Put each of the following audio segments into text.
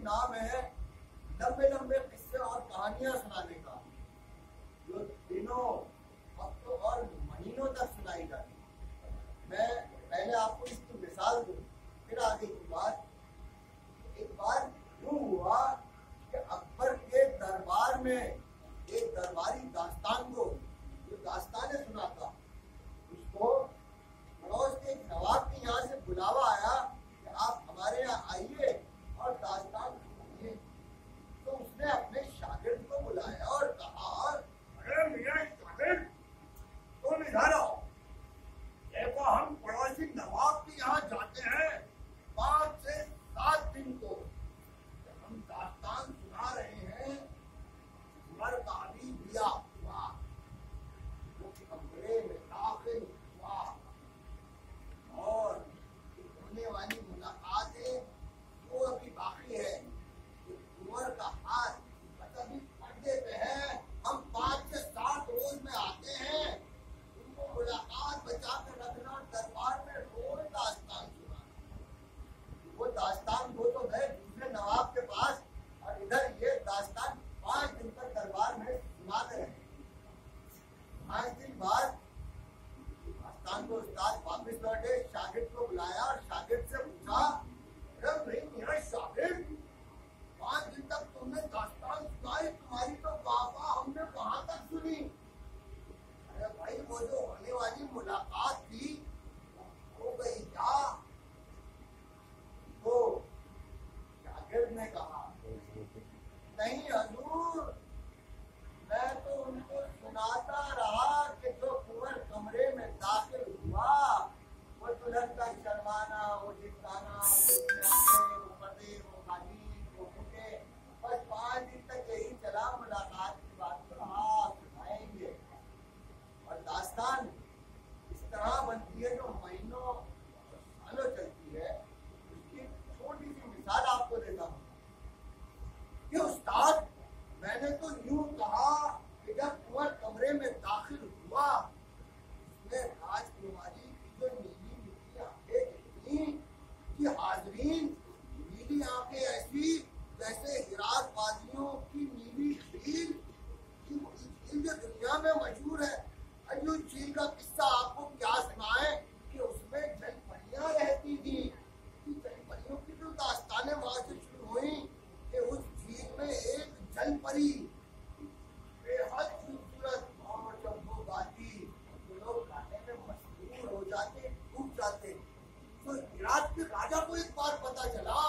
नाम है लंबे लंबे किस्से और कहानियां सुनाने का, जो दिनों हफ्तों और महीनों तक सुनाई जाती। मैं पहले आपको इसकी मिसाल दूं, फिर आगे की बात। एक बार यूं हुआ कि अकबर के दरबार में एक दरबारी दास्तान को जो दास्तानें सुनाता, उसको पड़ोस के एक नवाब के यहाँ से बुलावा आया कि आप हमारे यहाँ आइए और दास्तान सुनिए। तो उसने अपने शागिर्द को बुलाया और कहा, अरे मियां शागिर्द, तुम इधर आओ। देखो, हम पड़ोसी नवाब के यहाँ जाते हैं 5 से 7 दिन को। हम दास्तान सुना रहे हैं, उमर का अभी बिया हुआ, वो कमरे में दाखिल हुआ और होने वाली मुलाकात है वो अभी बाकी है। उमर का हाथ अभी पर्दे पे है। हम 5 से 7 रोज में आते हैं, उनको मुलाकात बचा कर रखना, दरबार में रोज दास्तान सुनाना। वो दास्तान वो तो गए दूसरे नवाब के पास, और इधर ये दास्तान 5 दिन तक दरबार में सुनाते रहे। 5 दिन बाद दास्तान को उस्ताद वापिस लौटे, शागिर्द को बुलाया और शागिर्द से पूछा, अरे मेरा शागिर्द, 5 दिन तक तुमने दास्तान सुनाई, तुम्हारी तो वाह हमने कहाँ तक सुनी। अरे भाई, वो जो होने वाली मुलाकात थी हो गई क्या? तो शागिर्द ने कहा, नहीं हजूर, मैं तो उनको सुनाता रहा कि जो कुंवर कमरे में दाखिल हुआ, वो दुल्हन का शर्माना, वो जिताना, वो पर्दे, वो खाली, वो फूटे, बस 5 दिन तक यही चला। मुलाकात की बात तो आप सुनाएंगे। और दास्तान इस तरह बनती है जो महीनों सालों चलती है। उसकी छोटी सी मिसाल आपको देता हूँ कि उस्ताद, मैंने तो यूं कहा कि जब कुंवर कमरे में दाखिल हुआ, उसने राजकुमारी की जो नीली नीली आंखें देखी कि हाजरीन, नीली आंखें ऐसी जैसे हिरात वादियों की नीली झील, की बड़ी झील जो दुनिया में मशहूर है। अजू झील का किस्सा आपको क्या सुनाए कि उसमें जल परियां रहती थी। जल परियों की जो दास्तानें वहां से शुरू हुई कि उस झील में एक जल परी बेहद खूबसूरत, और जब वो गाती तो लोग गाने में मशहूर हो जाते, डूब जाते। तो हिरात के राजा को एक बार पता चला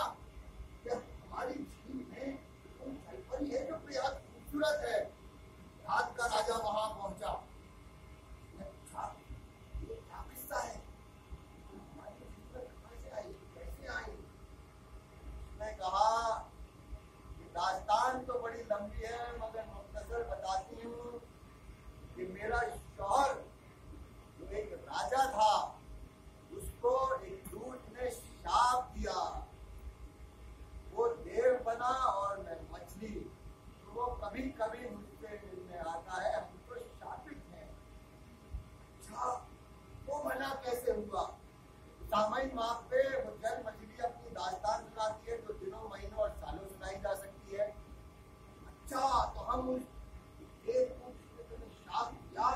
कि हमारी झील में वो जल परी है जो बेहद खूबसूरत है। हिरात का राजा वहां पहुंचा, पूछा, ये क्या किस्सा है? हमारी झील में कहां से आई, कैसे आई? उसने कहा, दास्तान तो बड़ी लंबी है, मगर मुख्तसर बताती हूँ कि मेरा शौहर जो एक राजा था, उसको एक दूत ने शाप दिया। वो देव बना और मैं मछली। तो वो कभी कभी मुझसे मिलने आता है, हम तो शापित हैं। अच्छा, वो भला कैसे हुआ? सामाइन माप पे वो जल मछली अपनी दास्तान सुनाती है जो दिनों, महीनों और सालों सुनाई जा सकती है। अच्छा, तो हम उस एक को शाप दिया,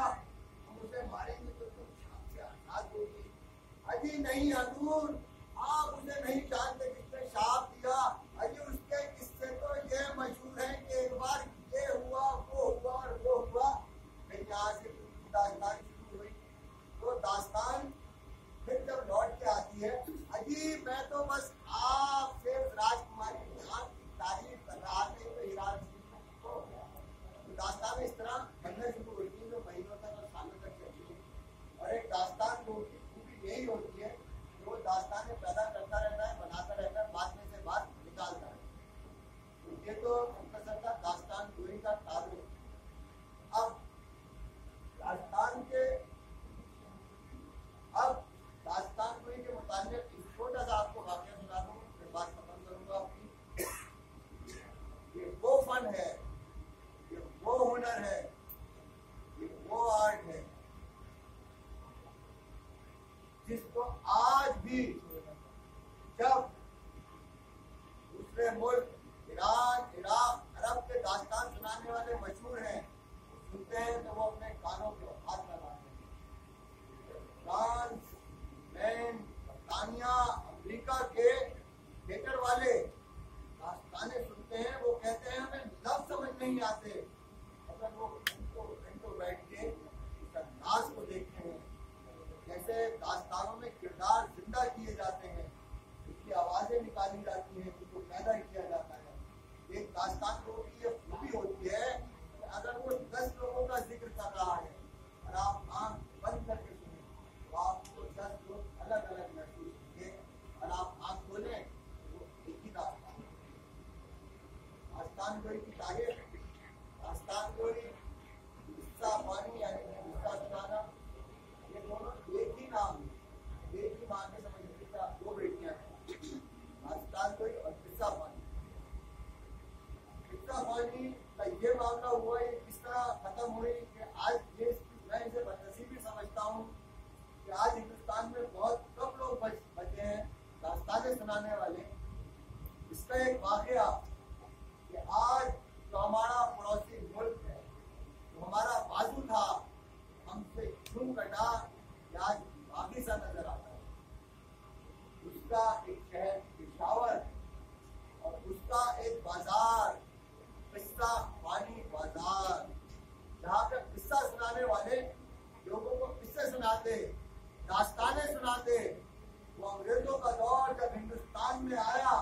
हम उसे मारेंगे तो तुम शाप से आजाद होगी। अजी नहीं हजूर, आप उसे नहीं जानते जिसने शाप दिया। अजी उसके किस्से तो ये मशहूर है कि एक बार ये हुआ, वो हुआ और वो हुआ। फिर यहाँ से दास्तान शुरू हुई। तो दास्तान फिर जब लौट के आती है, अजी मैं तो बस आपसे राजकुमारी की तारीफ कर रहा था, तो हिरात हो गया। तो दास्तान इस तरह बनने शुरू हुई थी जो महीनों तक और सालों तक चलती है। और एक दास्तान को खूबी यही होती है कि वो दास्तानें पैदा करता रहता है, बनाता रहता है, बाद में से बात निकालता है। तो ये तो मुख्तसर का दास्तान गोई का तारुफ। अब दास्तान गोई के मुताबिक एक छोटा सा आपको वाक़या सुना दूं, फिर बात खत्म करूंगा अपनी। ये वो फन है, ये वो हुनर है, ये वो आर्ट है जिसको आज भी जब दूसरे मुल्क किरदार जिंदा किए जाते हैं, उसकी आवाजें निकाली जाती हैं, उसको पैदा किया जाता है। एक दास्तान को की ये खूबी होती है कि अगर वो 10 लोगों का जिक्र कर रहा है और आप आंख बंद करके सुने तो आपको 10 लोग अलग अलग महसूस होंगे, और आप आंख खोलें वो एक ही दास्तान। दास्तान गोई की तारीफ, दास्तान गोई, किस्सा पानी यानी किस्सा सुनाना, ये दोनों एक ही नाम है, एक ही माँ के समझने का दो बेटियां हैं, दास्तान गोई और किस्सा पानी। किस्सा पानी का ये मामला हुआ, ये किस तरह खत्म हुई कि आज ये मैं इसे बदनसीबी समझता हूँ कि आज हिंदुस्तान में बहुत कम लोग बचे हैं दास्तानें सुनाने वाले। इसका एक वाकया कि आज जो हमारा पड़ोसी मुल्क है, जो हमारा बाजू था, हमसे क्यों कटा, आज बाकी सा नजर आता है। उसका एक शहर पेशावर और उसका एक बाजार, किस्सा पानी बाजार, जहाँ पे किस्सा सुनाने वाले लोगों को किस्से सुनाते, दास्तानें सुनाते। वो अंग्रेजों का दौर जब हिंदुस्तान में आया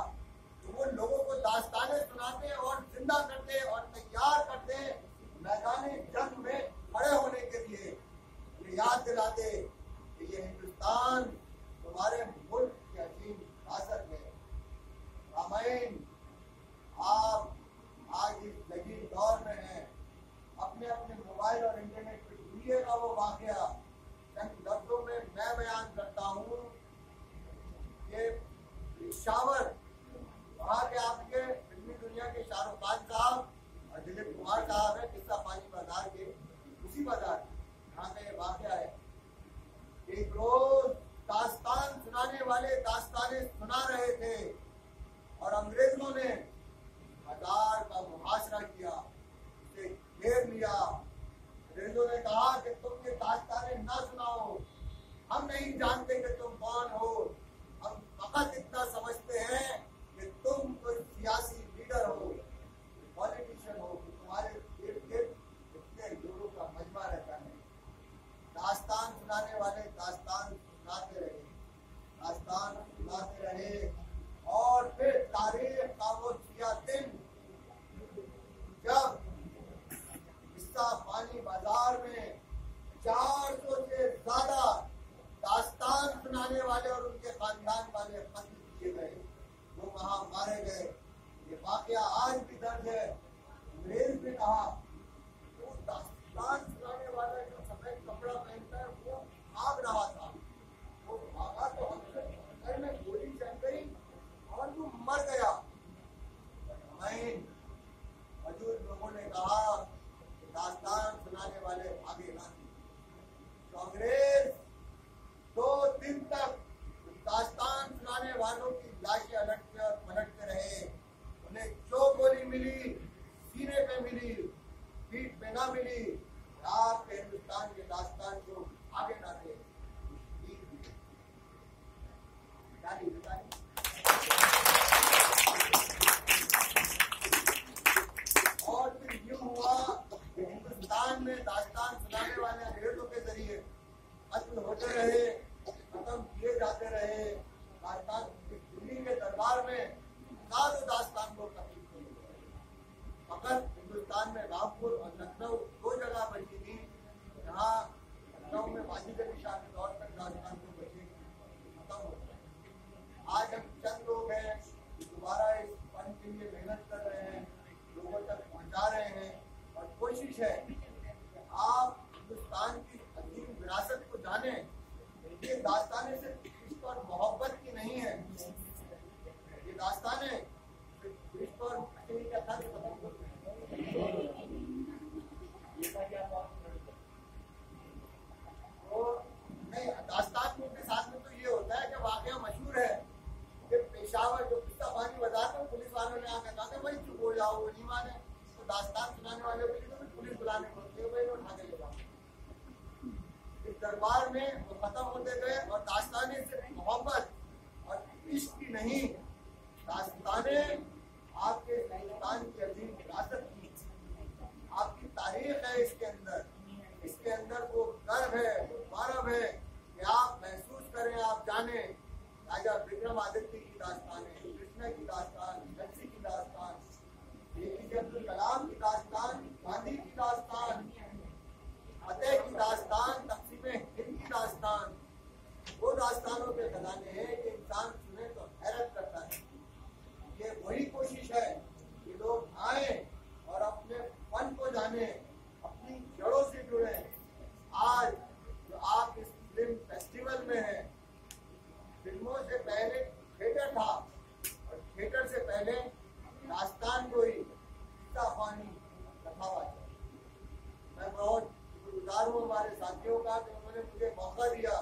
तो वो लोगों को दास्तानें सुनाते और जिंदा करते और तैयार करते मैदानी जंग में खड़े होने के लिए। ये याद दिलाते कि ये हिंदुस्तान तुम्हारे मुल्क की अजीम विरासत है। रामायण, आप आज इस जदीद दौर में हैं, अपने अपने मोबाइल और इंटरनेट पर ढूंढिएगा वो वाकया। चंद लफ्जों में मैं बयान करता हूँ, ये पेशावर, वहाँ के आपके फिल्मी दुनिया के शाहरुख खान साहब और दिलीप कुमार साहब है, किस्सा पानी बाजार के उसी बाजार जहाँ पे वाकया है। एक रोज दास्तान सुनाने वाले दास्तानें सुना रहे थे और अंग्रेजों ने बाजार का मुहासरा किया, उसे घेर लिया। अंग्रेजों ने कहा कि तुम ये दास्तानें ना सुनाओ, हम नहीं जानते कि तुम कौन हो, हम फकत इतना समझते हैं कि तुम कोई सियासी लीडर हो, पॉलिटिशियन हो, कि तुम्हारे इर्द गिर्द इतने लोगों का मजमा रहता है। दास्तान सुनाने वाले दास्तान सुनाते रहे, दास्तान सुनाते रहे, और फिर तारीख का वो सिया दिन जब किस्सा पानी बाजार में 400 से ज्यादा दास्तान सुनाने वाले और उनके खानदान वाले कत्ल किए गए, वो वहां मारे गए। ये वाकया आज भी दर्ज है। अंग्रेज ने कहा वो दास्तान सुनाने वाला जो सफेद कपड़ा पहनता है वो भाग रहा था, वो भागा तो हमसे घर में गोली चल गई और वो मर गया। मौजूद लोगों ने कहा कि दास्तान सुनाने वाले भागे ना, तो अंग्रेज 2 दिन तक दास्तान सुनाने वालों की लाशें अलटते और पलटते रहे। उन्हें जो गोली मिली सीने पे मिली, पीठ पे ना मिली, आपके हिंदुस्तान के दास्तान को आगे ना थे। और फिर यूं हुआ कि हिंदुस्तान में दास्तान सुनाने वाले अंग्रेजों के जरिए कत्ल होते रहे, खत्म किए जाते रहे। दास्तान दिल्ली के दरबार में हजारों दास्तान को कत्ल किए गए। फकत हिंदुस्तान में रामपुर और लखनऊ 2 जगह बची थी जहाँ लखनऊ में वाजिद अली शाह के दौर तक दास्तान को बचे खत्म हो गए। आज हम चंद लोग हैं दोबारा इस फन के लिए मेहनत कर रहे हैं, लोगों तक पहुँचा रहे हैं, और कोशिश है कि आप हिंदुस्तान की अजीम विरासत को जाने। ये दास्तानें सिर्फ इश्क और मोहब्बत की नहीं है, ये दास्तानें सिर्फ इश्क और अकेली का था कि खत्म करते हैं। तो नहीं, दास्तान के साथ में तो ये होता है कि वाकया मशहूर है कि पेशावर जो किस्सा पानी बाजार में पुलिस वालों ने आकर कहा भाई चुप हो जाओ, वो नहीं माने, तो दास्तान सुनाने वाले के लिए तो पुलिस बुलाने पड़ती है, भाई उठा के ले जाओ। इस दरबार में वो खत्म होते गए और दास्तानें सिर्फ मोहब्बत और इश्क की नहीं, दास्तानें आपके हिंदुस्तान की अजीम विरासत की, आपकी तारीख है इसके अंदर वो गर्व है, वो गौरव है कि आप महसूस करें, आप घराने, राजा विक्रमादित्य की दास्तान है, कृष्ण की दास्तान, नरसिंह की दास्तान, एपीजे अब्दुल कलाम की दास्तान, गांधी की दास्तान, फतेह की दास्तान, तकसीम हिंद की दास्तान, वो दास्तानों के खजाने हैं कि इंसान सुने तो हैरत करता है। ये वही कोशिश है कि लोग आए और अपने फन को जाने, अपनी जड़ों से जुड़े। आज जो आप इस फिल्म फेस्टिवल में हैं, फिल्मों से पहले थिएटर था और थिएटर से पहले दास्तान गोई, किस्सा-ख्वानी, कथावाचन। मैं बहुत शुक्रगुजार हूँ हमारे साथियों का कि उन्होंने मुझे मौका दिया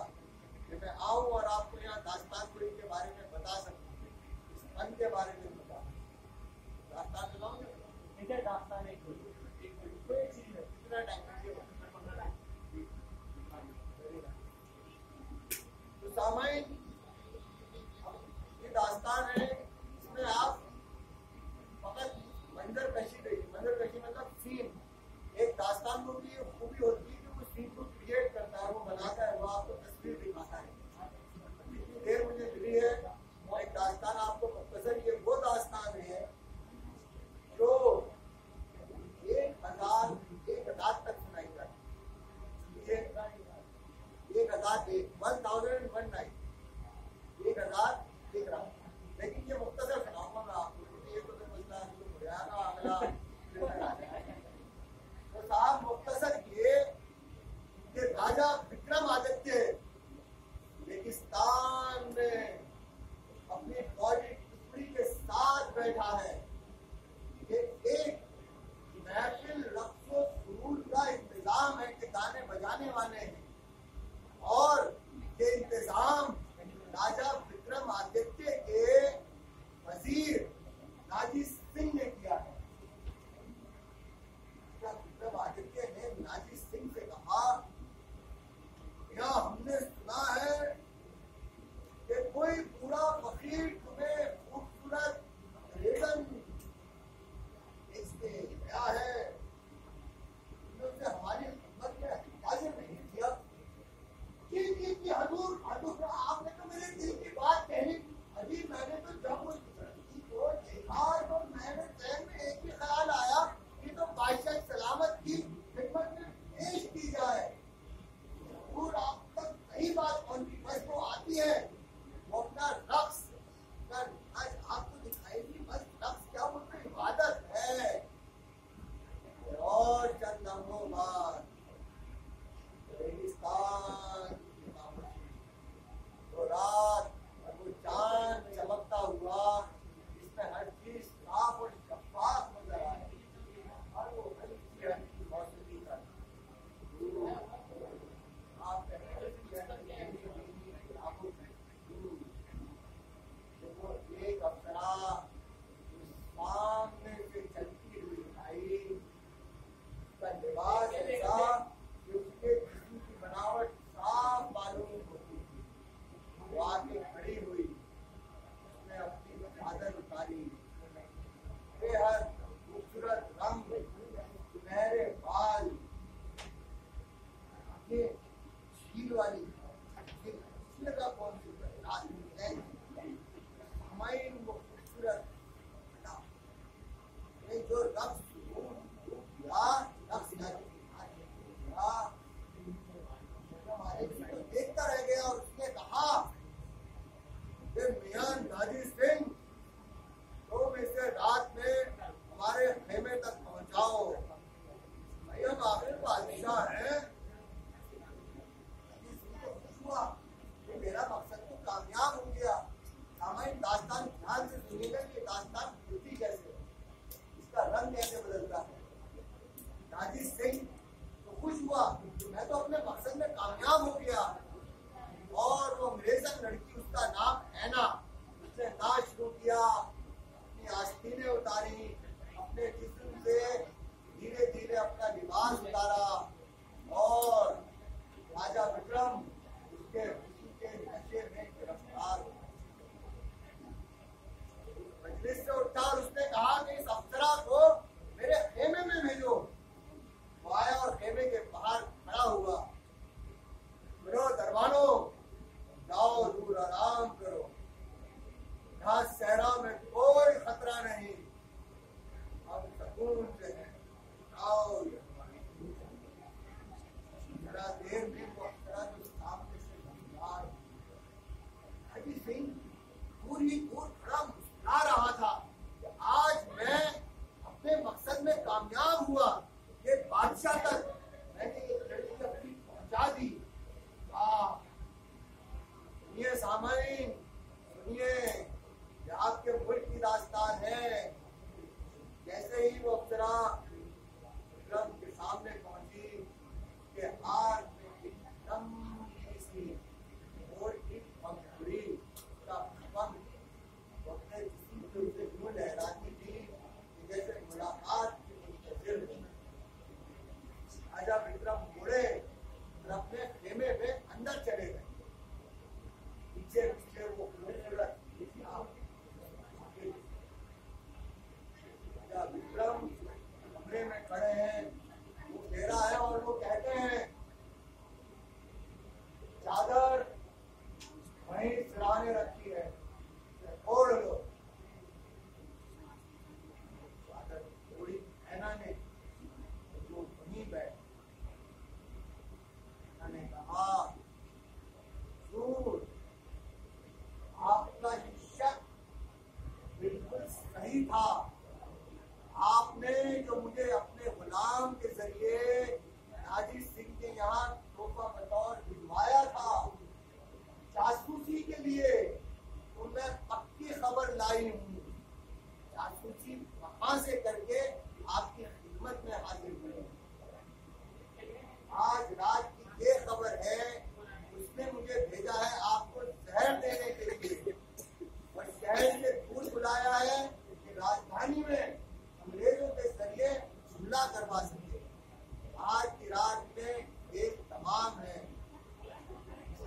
कि मैं आऊँ और आपको यहाँ दास्तान गोई के बारे में बता सकूँ, इस फन के बारे में बता। दास्तान सुनाऊंगे? इधर दास्तान एक चीज है, कितना टाइम तो सामाइन ये दास्तान है, इसमें आप फकत मंजर कशी देखिए। मंजर कशी मतलब सीन। एक दास्तान को की खूबी होती है कि वो सीन को क्रिएट करता है, वो बनाता है, वो आपको तस्वीर दिखाता है। जितनी देर मुझे मिली है वो एक दास्तान आपको मुख्तसर, ये वो दास्तान है जो 1000 तक सुनाई जाती है। 1001 नाइट, 1001 रात। लेकिन ये मुख्तसर सुनाऊंगा मैं आपको, क्योंकि ये तो मसला हो जाएगा अगला। तो साहब मुख्तसर ये राजा विक्रमादित्य रेगिस्तान में अपनी फौजी टुकड़ी के साथ बैठा है। ये एक महफिल रक्सो सुरूर का इंतजाम है कि गाने बजाने वाले हैं, और ये इंतजाम राजा विक्रमादित्य के वजीर नाजी सिंह ने किया है। विक्रमादित्य ने नाजी सिंह से कहा, यह हमने सुना है कि कोई पूरा फकीर तुम्हें खूबसूरत रेशम इसके गया है, तुमने उसे हमारी खिदमत में हाजिर नहीं किया। कि हजूर आपने तो मेरे दिल की बात कही। अभी मैंने तो जब उस लड़की को देखा तो मैंने जहन में एक ही ख्याल आया कि तो बादशाह सलामत की खिदमत में पेश की जाए। हजूर आप तक सही बात पहुंची, बस वो आती है, वो अपना रक्स आज आपको दिखाएगी। बस रक्स क्या, वो तो इबादत है। और चंद लम्हों बाद रेगिस्तान तो रात और वो चांद चमकता हुआ, जिसमें हर चीज साफ और शफाफ नजर आए, और वो हल्की हल्की मौसमी का आप वो एक अप्सरा सामने से चलती हुई आई। उसका लिबास ऐसा कि उसके जिस्म की बनावट साफ मालूम होती थी। वो आके खड़ी हुई, उसने अपनी चादर उतारी, बेहद खूबसूरत रंग, सुनहरे बाल, ये झील वाली झील का कौन सी हमारी वो खूबसूरत जो रक्स देखता रह गया, और उसने कहा कि मियां नाजी सिंह, तुम इसे रात में हमारे खेमे तक पहुंचाओ। भैया आखिर बादशाह है, मेरा मकसद तो कामयाब हो गया। सामान्य दास्तान ध्यान से सुनिएगा कि दास्तान खुलती कैसे, इसका रंग कैसे बदलता है। नाजी सिंह तो खुश हुआ, मैं तो अपने मकसद में कामयाब हो गया। और वो अंग्रेजन लड़की, उसका नाम ऐना, उसने नाच शुरू किया, अपनी आस्तीनें उतारी, अपने जिस्म से धीरे धीरे अपना लिबास उतारा, और राजा विक्रम उसके नशे में गिरफ्तार हो। मजलिस से उठा और उसने कहा कि इस अप्सरा को मेरे खेमे में भेजो। वो आया और खेमे के बाहर खड़ा हुआ। दरबानो, जाओ दूर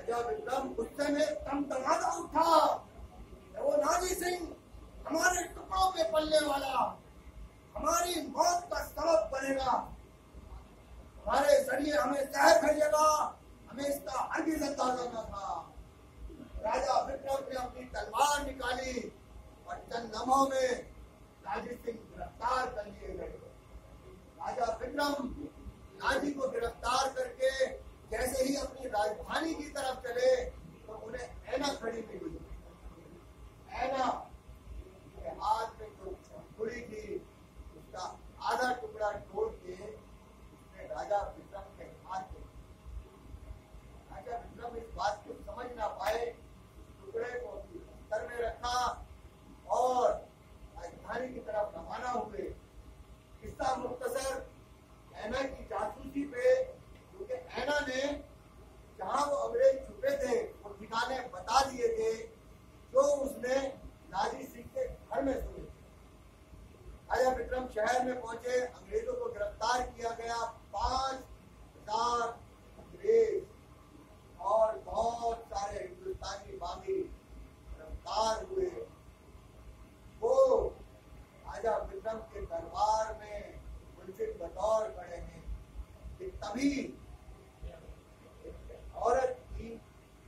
राजा विक्रम गुस्से में तमतमाता उठा। वो नाजी सिंह हमारे टुकड़ों में पलने वाला, हमारी मौत का सबब बनेगा, हमारे जरिए हमें जहर फैलेगा, हमें इसका हरगिज़ अंदाजा न था। राजा विक्रम ने अपनी तलवार निकाली और चंद लम्हों में नाजी सिंह गिरफ्तार कर लिए गए। राजा विक्रम नाजी को गिरफ्तार करके जैसे ही अपनी राजधानी की तरफ चले तो उन्हें ऐना खड़ी मिली। ऐना के हाथ में जो छुरी थी उसका आधा टुकड़ा तोड़ के उसने राजा विक्रम के हाथ में। राजा विक्रम इस बात को समझ ना पाए, टुकड़े को अपने सर में रखा और राजधानी की तरफ रवाना हुए। किस्सा मुख्तसर ऐना की जासूसी पे, क्योंकि ऐना ने जहां वो अंग्रेज छुपे थे वो ठिकाने बता दिए थे जो उसने नाजी सिंह के घर में सुने। राजा विक्रम शहर में पहुंचे, अंग्रेजों को गिरफ्तार किया गया। 5,000 अंग्रेज और बहुत सारे हिंदुस्तानी बागी गिरफ्तार हुए। वो राजा विक्रम के दरबार में मुंसिफ बतौर खड़े हैं कि तभी एक औरत की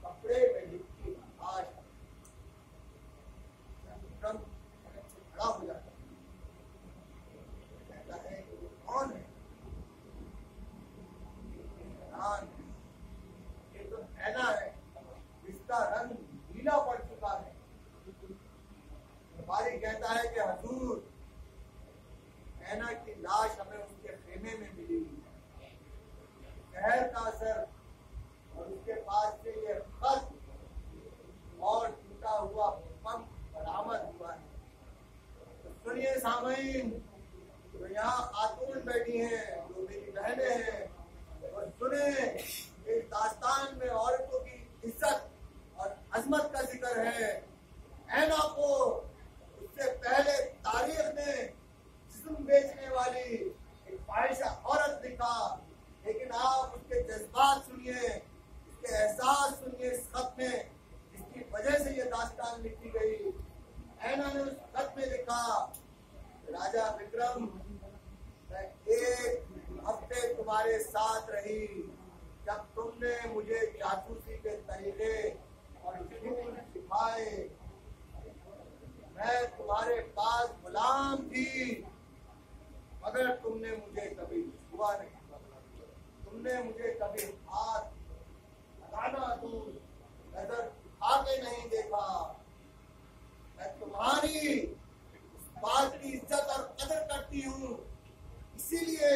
कपड़े में लिपटी लाश विक्रम खड़ा हो जाता है। कौन है? ये तो ऐना है जिसका रंग नीला पड़ चुका है। व्यापारी कहता है कि हुजूर, ऐना की लाश हमें उसके खेमे में मिली, जहर का असर, और उसके पास से ये खत और टूटा हुआ पंख बरामद हुआ है। तो सुनिए सामईन, जो यहाँ खातून बैठी हैं, जो मेरी बहनें हैं, और सुने इस दास्तान में औरतों की इज्जत और अजमत का जिक्र है। ऐना को उससे पहले तारीख में जिस्म बेचने वाली एक फाहिशा औरत दिखा, लेकिन आप उसके जज्बात सुनिए, उसके एहसास सुनिए इस खत में, जिसकी वजह से ये दास्तान लिखी गई। ऐना ने उस खत में लिखा, राजा विक्रम, मैं 1 हफ्ते तुम्हारे साथ रही, जब तुमने मुझे जासूसी के तरीके और झूठ सिखाए। मैं तुम्हारे पास गुलाम थी, मगर तुमने मुझे कभी छुआ नहीं, तुमने मुझे कभी हाथ लगाना दूर नजर उठा के नहीं देखा। मैं तुम्हारी बात की इज्जत और कदर करती हूँ, इसीलिए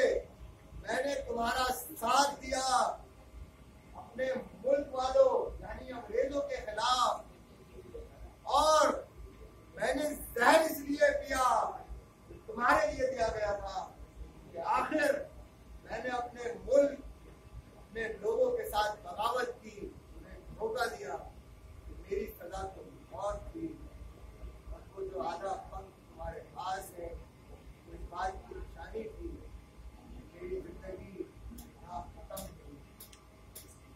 मैंने तुम्हारा साथ दिया अपने मुल्क वालों यानी अंग्रेजों के खिलाफ, और मैंने जहर इसलिए पिया तुम्हारे लिए दिया गया था कि आखिर मैंने अपने मुल्क, अपने लोगों के साथ बगावत की, उन्हें धोखा दिया। मेरी सजा तो मौत थी, और वो जो आधा पंख तुम्हारे पास है वो इस बात की निशानी थी, मेरी जिंदगी यहाँ खत्म हुई।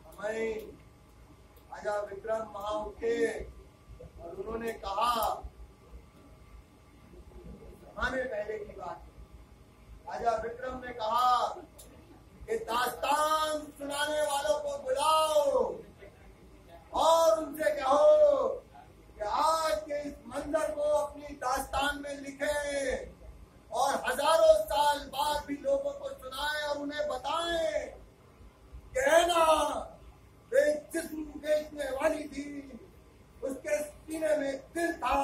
हमें राजा विक्रम वहां उठे और उन्होंने कहा, जमाने पहले की बात है, राजा विक्रम ने कहा कि दास्तान सुनाने वालों को बुलाओ और उनसे कहो कि आज के इस मंजर को अपनी दास्तान में लिखे और हजारों साल बाद भी लोगों को सुनाएं और उन्हें बताएं कि ऐना वे जिस्म बेचने वाली थी, उसके सीने में दिल था,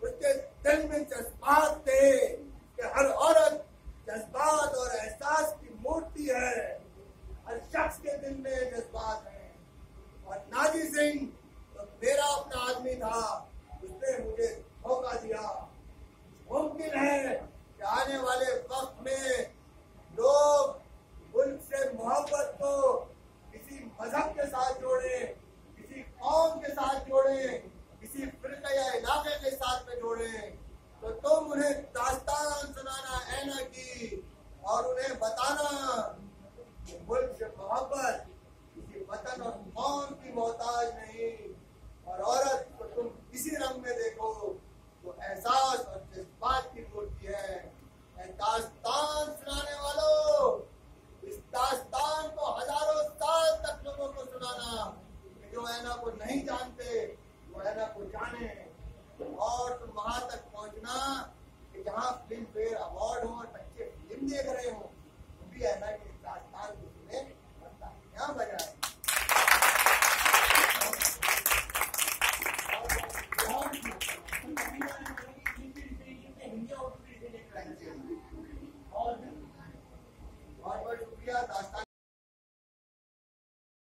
उसके दिल में जज्बात थे कि हर औरत जज्बात और एहसास की मूर्ति है, हर शख्स के दिल में जज्बात है। और नाजी सिंह तो मेरा अपना आदमी था, उसने मुझे धोखा दिया। मुमकिन है कि आने वाले वक्त में लोग मुल्क से मोहब्बत को किसी मजहब के साथ जोड़े, किसी कौम के साथ जोड़े, किसी फिरका या इलाके के साथ में जोड़े, तो तुम उन्हें दास्तान सुनाना ऐना की और उन्हें बताना कि मुल्क से मोहब्बत किसी वतन और कौम की मोहताज नहीं। और औरत को तुम किसी रंग में देखो तो एहसास और जज्बात की मूर्ति है। दास्तान सुनाने वालों, इस दास्तान को हजारों साल तक लोगों को सुनाना, जो ऐना को नहीं जानते वो ऐना को जाने, और तुम वहां तक पहुंचना कि जहां फिल्म फेयर अवार्ड हो और बच्चे फिल्म देख रहे हो, तुम भी ऐना